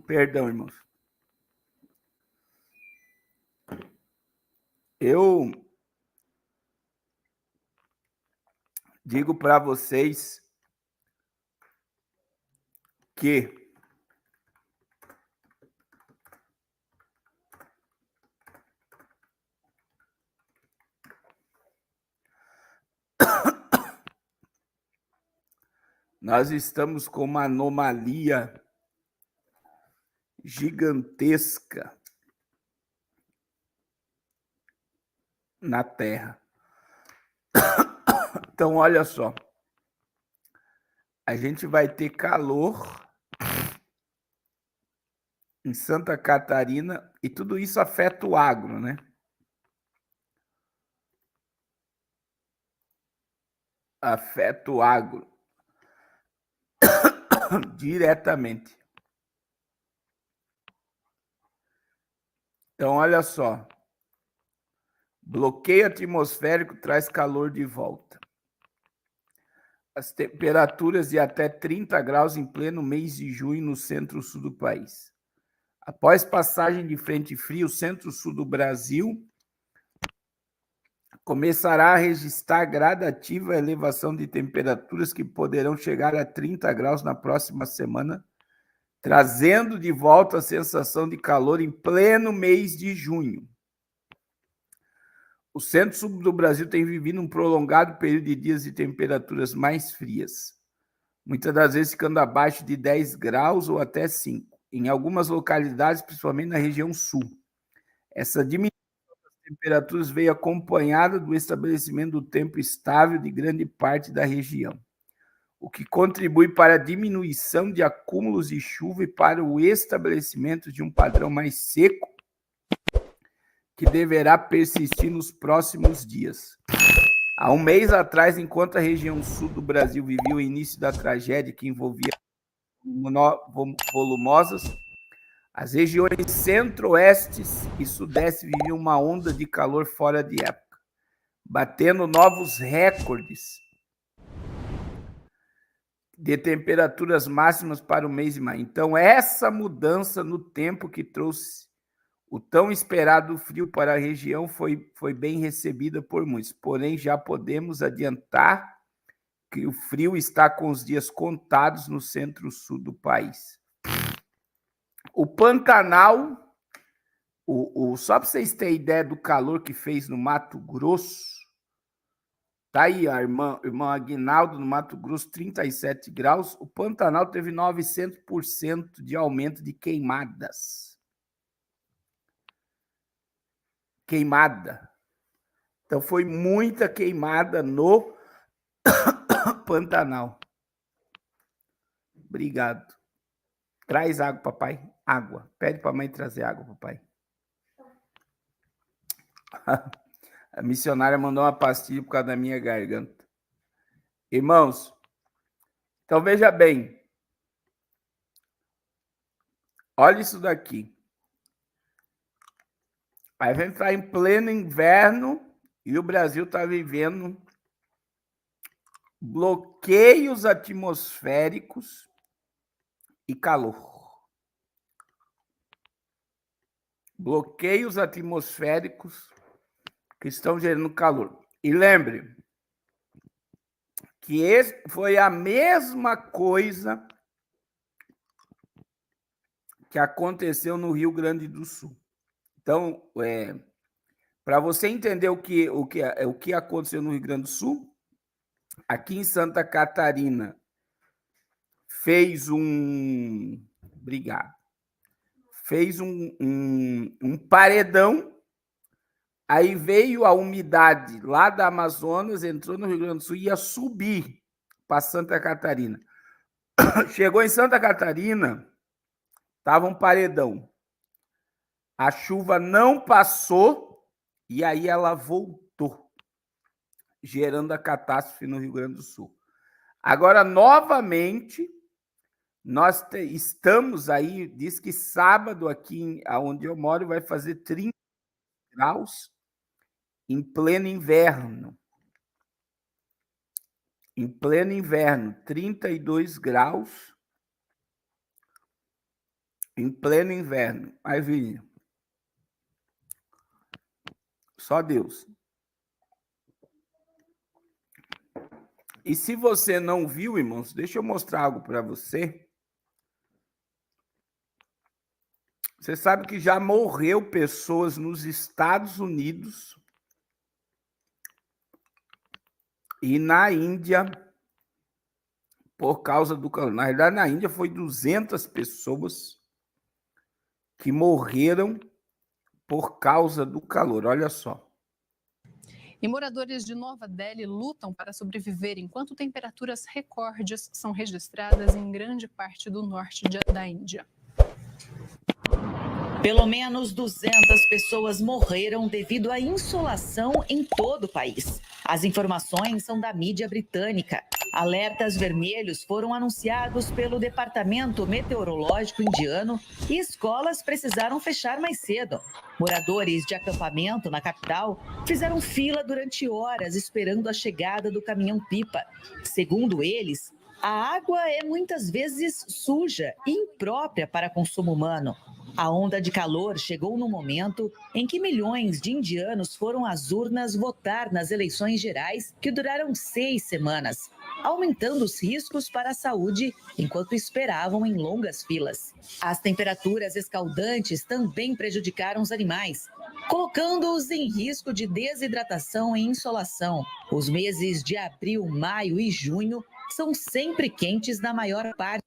Perdão, irmãos. Eu digo para vocês que nós estamos com uma anomalia gigantesca na Terra. Então, olha só. A gente vai ter calor em Santa Catarina e tudo isso afeta o agro, né? Afeta o agro diretamente. Então, olha só. Bloqueio atmosférico traz calor de volta. As temperaturas de até 30 graus em pleno mês de junho no centro-sul do país. Após passagem de frente fria, o centro-sul do Brasil começará a registrar gradativa elevação de temperaturas que poderão chegar a 30 graus na próxima semana, trazendo de volta a sensação de calor em pleno mês de junho. O centro-sul do Brasil tem vivido um prolongado período de dias de temperaturas mais frias, muitas das vezes ficando abaixo de 10 graus ou até 5, em algumas localidades, principalmente na região sul. Essa diminuição das temperaturas veio acompanhada do estabelecimento do tempo estável de grande parte da região, o que contribui para a diminuição de acúmulos de chuva e para o estabelecimento de um padrão mais seco que deverá persistir nos próximos dias. Há um mês atrás, enquanto a região sul do Brasil vivia o início da tragédia que envolvia volumosas, as regiões centro-oeste e sudeste viviam uma onda de calor fora de época, batendo novos recordes de temperaturas máximas para o mês de maio. Então, essa mudança no tempo que trouxe o tão esperado frio para a região foi bem recebida por muitos, porém já podemos adiantar que o frio está com os dias contados no centro-sul do país. O Pantanal, só para vocês terem ideia do calor que fez no Mato Grosso, tá aí a irmã Aguinaldo, no Mato Grosso, 37 graus, o Pantanal teve 900% de aumento de queimadas. Queimada. Então, foi muita queimada no Pantanal. Obrigado. Traz água, papai. Água. Pede para a mãe trazer água, papai. A missionária mandou uma pastilha por causa da minha garganta. Irmãos, então veja bem. Olha isso daqui. Aí vai entrar em pleno inverno e o Brasil está vivendo bloqueios atmosféricos e calor. Bloqueios atmosféricos que estão gerando calor. E lembre que foi a mesma coisa que aconteceu no Rio Grande do Sul. Então, para você entender o que aconteceu no Rio Grande do Sul, aqui em Santa Catarina fez um paredão, aí veio a umidade lá da Amazonas, entrou no Rio Grande do Sul e ia subir para Santa Catarina. Chegou em Santa Catarina, estava um paredão. A chuva não passou e aí ela voltou, gerando a catástrofe no Rio Grande do Sul. Agora, novamente, nós estamos aí, diz que sábado aqui onde eu moro vai fazer 30 graus em pleno inverno. Em pleno inverno, 32 graus em pleno inverno. Aí, Vini, só Deus. E se você não viu, irmãos, deixa eu mostrar algo para você. Você sabe que já morreu pessoas nos Estados Unidos e na Índia por causa do calor. Na verdade, na Índia foi 200 pessoas que morreram por causa do calor. Olha só. E moradores de Nova Delhi lutam para sobreviver enquanto temperaturas recordes são registradas em grande parte do norte da Índia. Pelo menos 200 pessoas morreram devido à insolação em todo o país. As informações são da mídia britânica. Alertas vermelhos foram anunciados pelo Departamento Meteorológico indiano e escolas precisaram fechar mais cedo. Moradores de acampamento na capital fizeram fila durante horas esperando a chegada do caminhão-pipa. Segundo eles, a água é muitas vezes suja e imprópria para consumo humano. A onda de calor chegou no momento em que milhões de indianos foram às urnas votar nas eleições gerais que duraram 6 semanas, aumentando os riscos para a saúde enquanto esperavam em longas filas. As temperaturas escaldantes também prejudicaram os animais, colocando-os em risco de desidratação e insolação. Os meses de abril, maio e junho são sempre quentes na maior parte.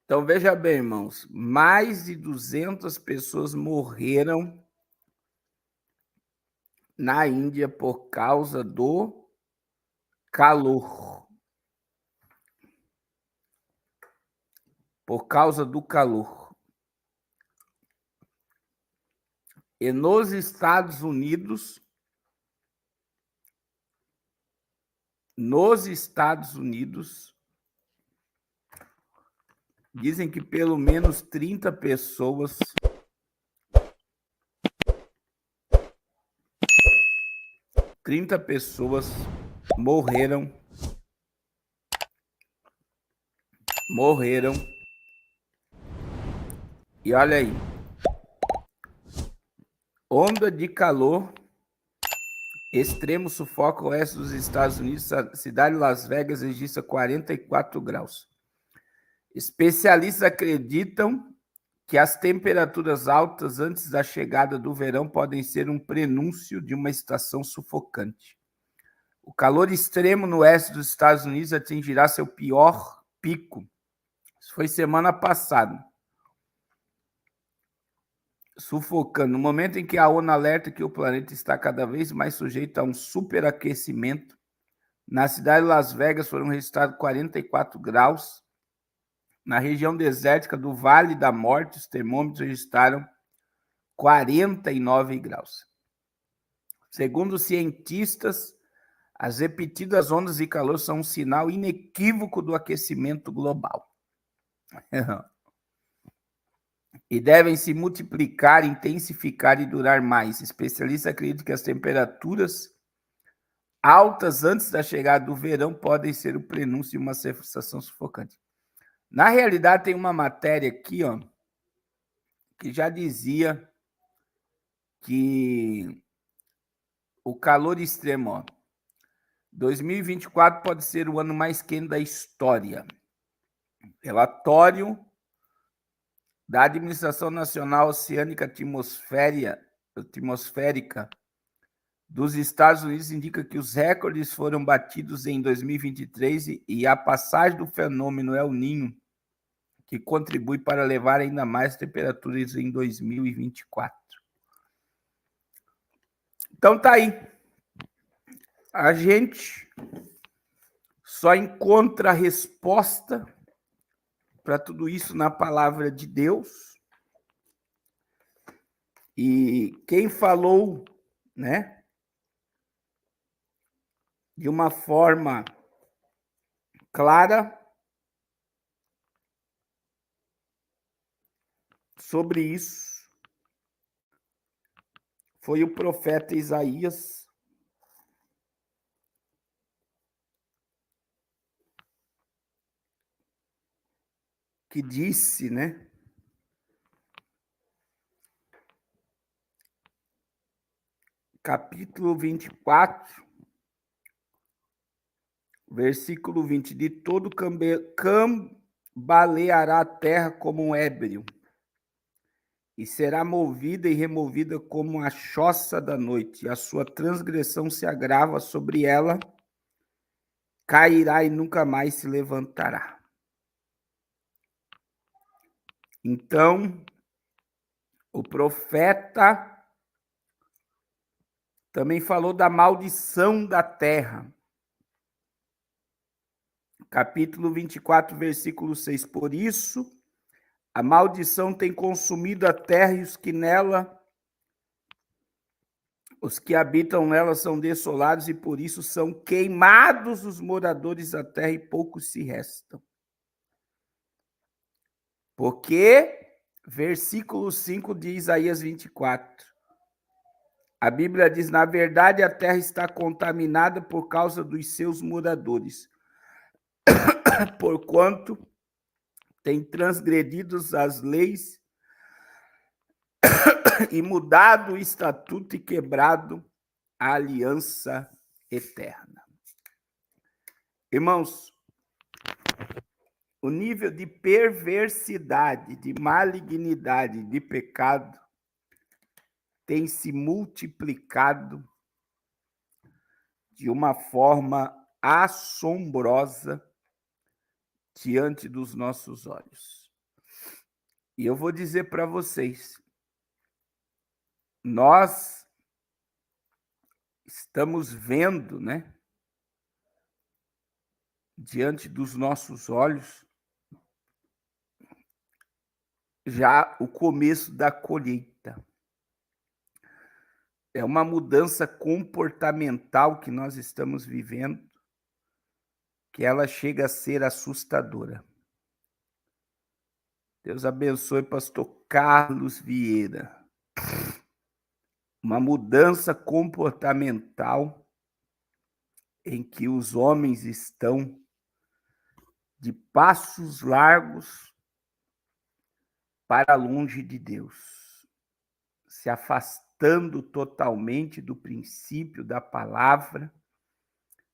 Então, veja bem, irmãos, mais de 200 pessoas morreram na Índia por causa do calor. Por causa do calor. E nos Estados Unidos, dizem que pelo menos 30 pessoas morreram e olha aí, onda de calor, extremo sufoco oeste dos Estados Unidos, a cidade de Las Vegas registra 44 graus. Especialistas acreditam que as temperaturas altas antes da chegada do verão podem ser um prenúncio de uma estação sufocante. O calor extremo no oeste dos Estados Unidos atingirá seu pior pico. Isso foi semana passada. Sufocando. No momento em que a ONU alerta que o planeta está cada vez mais sujeito a um superaquecimento, na cidade de Las Vegas foram registrados 44 graus. Na região desértica do Vale da Morte, os termômetros registraram 49 graus. Segundo os cientistas, as repetidas ondas de calor são um sinal inequívoco do aquecimento global. E devem se multiplicar, intensificar e durar mais. Especialistas acreditam que as temperaturas altas antes da chegada do verão podem ser o prenúncio de uma sensação sufocante. Na realidade, tem uma matéria aqui, ó, que já dizia que o calor extremo, ó, 2024 pode ser o ano mais quente da história. Relatório da Administração Nacional Oceânica Atmosférica dos Estados Unidos indica que os recordes foram batidos em 2023 e a passagem do fenômeno El Niño, que contribui para levar ainda mais temperaturas em 2024. Então tá aí. A gente só encontra a resposta para tudo isso na palavra de Deus. E quem falou, né, de uma forma clara sobre isso foi o profeta Isaías, que disse, né, capítulo 24, versículo 20. De todo cambaleará a terra como um ébrio, e será movida e removida como a choça da noite, e a sua transgressão se agrava sobre ela, cairá e nunca mais se levantará. Então, o profeta também falou da maldição da terra. Capítulo 24, versículo 6. Por isso, a maldição tem consumido a terra e os que habitam nela são desolados, e por isso são queimados os moradores da terra e poucos se restam. Porque, versículo 5 de Isaías 24, a Bíblia diz: na verdade a terra está contaminada por causa dos seus moradores, porquanto tem transgredido as leis e mudado o estatuto e quebrado a aliança eterna. Irmãos, o nível de perversidade, de malignidade, de pecado tem se multiplicado de uma forma assombrosa diante dos nossos olhos. E eu vou dizer para vocês, nós estamos vendo, né, diante dos nossos olhos, já o começo da colheita. É uma mudança comportamental que nós estamos vivendo, que ela chega a ser assustadora. Deus abençoe pastor Carlos Vieira. Uma mudança comportamental em que os homens estão de passos largos para longe de Deus, se afastando totalmente do princípio da palavra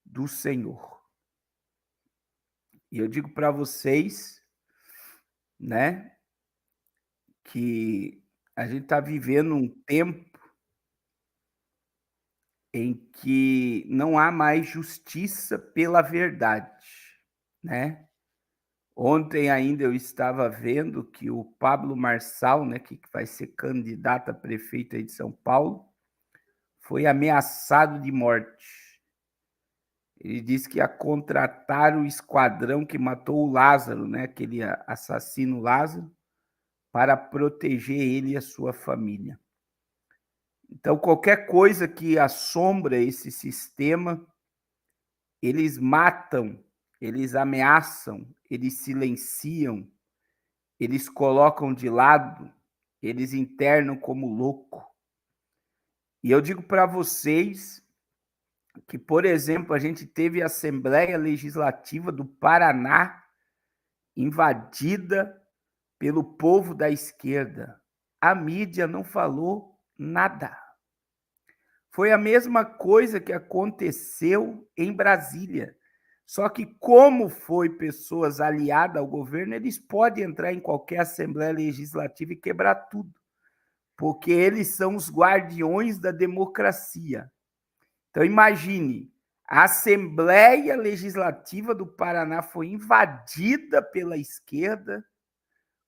do Senhor. E eu digo para vocês, né, que a gente está vivendo um tempo em que não há mais justiça pela verdade, né? Ontem ainda eu estava vendo que o Pablo Marçal, né, que vai ser candidato a prefeito aí de São Paulo, foi ameaçado de morte. Ele disse que ia contratar o esquadrão que matou o Lázaro, né, aquele assassino Lázaro, para proteger ele e a sua família. Então, qualquer coisa que assombra esse sistema, eles matam, eles ameaçam, eles silenciam, eles colocam de lado, eles internam como louco. E eu digo para vocês que, por exemplo, a gente teve a Assembleia Legislativa do Paraná invadida pelo povo da esquerda. A mídia não falou nada. Foi a mesma coisa que aconteceu em Brasília. Só que, como foi pessoas aliadas ao governo, eles podem entrar em qualquer Assembleia Legislativa e quebrar tudo, porque eles são os guardiões da democracia. Então, imagine, a Assembleia Legislativa do Paraná foi invadida pela esquerda,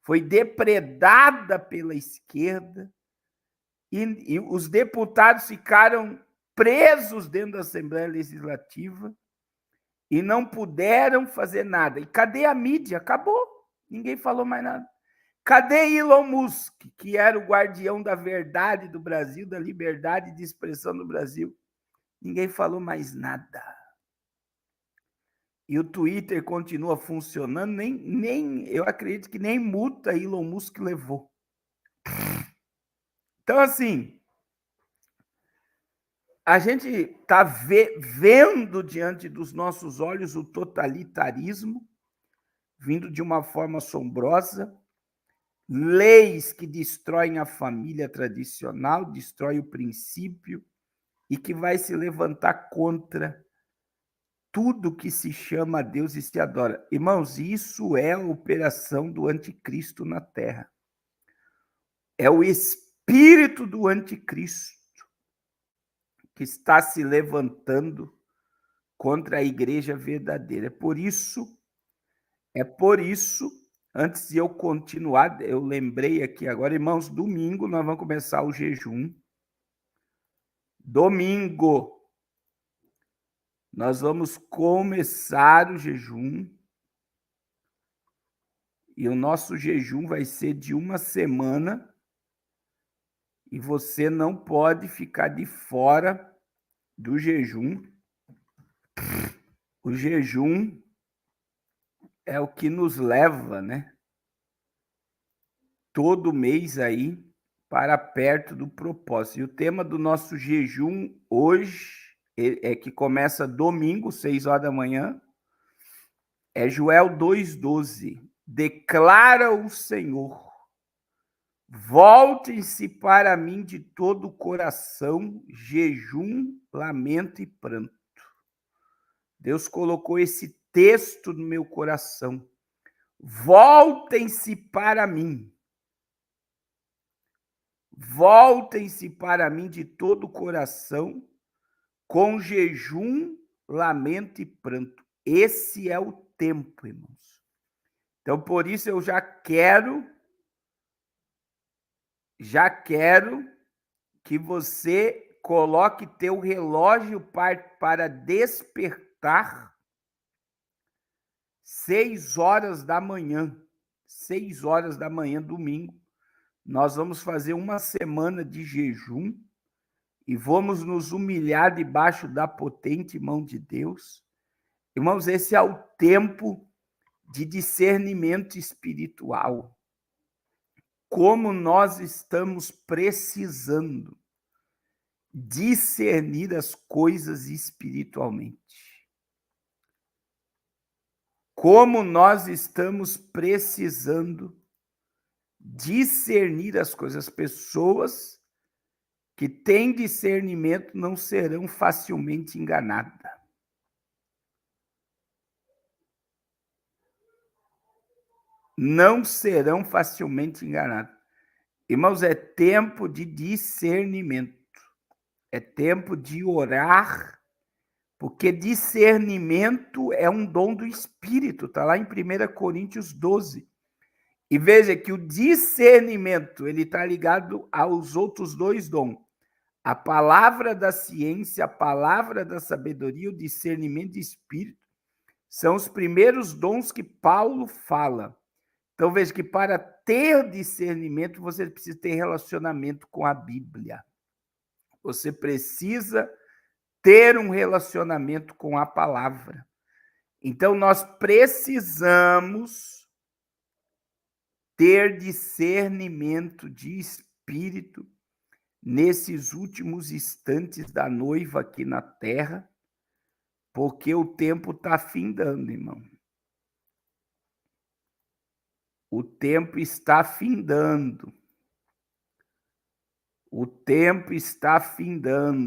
foi depredada pela esquerda, e os deputados ficaram presos dentro da Assembleia Legislativa e não puderam fazer nada. E cadê a mídia? Acabou. Ninguém falou mais nada. Cadê Elon Musk, que era o guardião da verdade do Brasil, da liberdade de expressão do Brasil? Ninguém falou mais nada. E o Twitter continua funcionando, eu acredito que nem multa Elon Musk levou. Então, assim, a gente está vendo diante dos nossos olhos o totalitarismo vindo de uma forma assombrosa, leis que destroem a família tradicional, destroem o princípio e que vai se levantar contra tudo que se chama a Deus e se adora. Irmãos, isso é a operação do anticristo na terra. É o espírito do anticristo que está se levantando contra a igreja verdadeira. É por isso, antes de eu continuar, eu lembrei aqui agora, irmãos, domingo nós vamos começar o jejum. Domingo nós vamos começar o jejum. E o nosso jejum vai ser de uma semana. E você não pode ficar de fora do jejum. O jejum é o que nos leva, né? Todo mês aí para perto do propósito. E o tema do nosso jejum hoje é que começa domingo, 6 horas da manhã. É Joel 2,12. Declara o Senhor: voltem-se para mim de todo o coração, jejum, lamento e pranto. Deus colocou esse texto no meu coração. Voltem-se para mim. Voltem-se para mim de todo o coração, com jejum, lamento e pranto. Esse é o tempo, irmãos. Então, por isso eu já quero que você coloque teu relógio para despertar 6 horas da manhã. 6 horas da manhã, domingo. Nós vamos fazer uma semana de jejum e vamos nos humilhar debaixo da potente mão de Deus. Irmãos, esse é o tempo de discernimento espiritual. Como nós estamos precisando discernir as coisas espiritualmente. Como nós estamos precisando discernir as coisas. As pessoas que têm discernimento não serão facilmente enganadas. Não serão facilmente enganados. Irmãos, é tempo de discernimento. É tempo de orar, porque discernimento é um dom do Espírito. Está lá em 1 Coríntios 12. E veja que o discernimento ele está ligado aos outros 2 dons. A palavra da ciência, a palavra da sabedoria, o discernimento de espírito, são os primeiros dons que Paulo fala. Então, veja que para ter discernimento, você precisa ter relacionamento com a Bíblia. Você precisa ter um relacionamento com a palavra. Então, nós precisamos ter discernimento de espírito nesses últimos instantes da noiva aqui na terra, porque o tempo está findando, irmão. O tempo está findando. O tempo está findando.